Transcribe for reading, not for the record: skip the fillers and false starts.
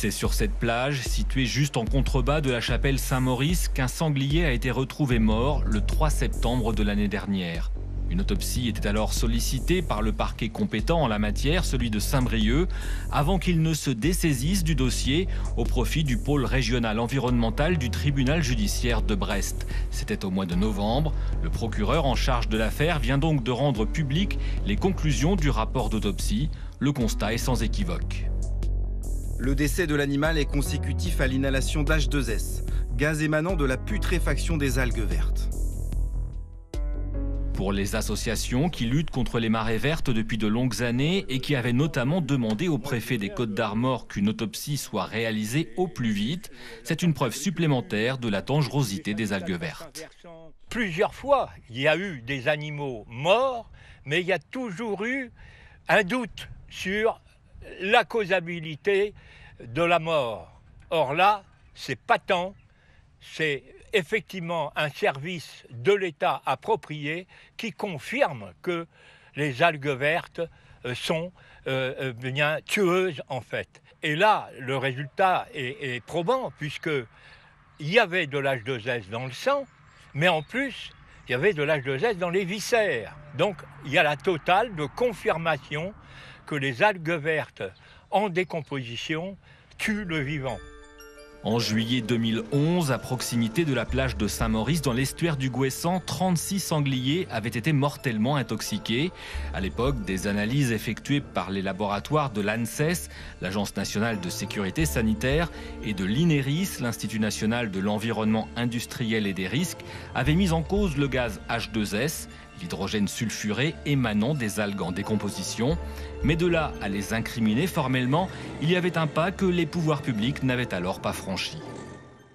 C'est sur cette plage, située juste en contrebas de la chapelle Saint-Maurice, qu'un sanglier a été retrouvé mort le 3 septembre de l'année dernière. Une autopsie était alors sollicitée par le parquet compétent en la matière, celui de Saint-Brieuc, avant qu'il ne se dessaisisse du dossier au profit du pôle régional environnemental du tribunal judiciaire de Brest. C'était au mois de novembre. Le procureur en charge de l'affaire vient donc de rendre publiques les conclusions du rapport d'autopsie. Le constat est sans équivoque. Le décès de l'animal est consécutif à l'inhalation d'H2S, gaz émanant de la putréfaction des algues vertes. Pour les associations qui luttent contre les marées vertes depuis de longues années et qui avaient notamment demandé au préfet des Côtes-d'Armor qu'une autopsie soit réalisée au plus vite, c'est une preuve supplémentaire de la dangerosité des algues vertes. Plusieurs fois, il y a eu des animaux morts, mais il y a toujours eu un doute sur la causalité de la mort. Or là, c'est patent, c'est effectivement un service de l'État approprié qui confirme que les algues vertes sont bien tueuses en fait. Et là, le résultat est probant puisqu'il y avait de l'H2S dans le sang, mais en plus, il y avait de l'H2S dans les viscères. Donc, il y a la totale de confirmation que les algues vertes en décomposition tuent le vivant. En juillet 2011, à proximité de la plage de Saint-Maurice, dans l'estuaire du Gouessant, 36 sangliers avaient été mortellement intoxiqués. À l'époque, des analyses effectuées par les laboratoires de l'ANSES, l'Agence nationale de sécurité sanitaire, et de l'INERIS, l'Institut national de l'environnement industriel et des risques, avaient mis en cause le gaz H2S, l'hydrogène sulfuré émanant des algues en décomposition. Mais de là à les incriminer formellement, il y avait un pas que les pouvoirs publics n'avaient alors pas franchi.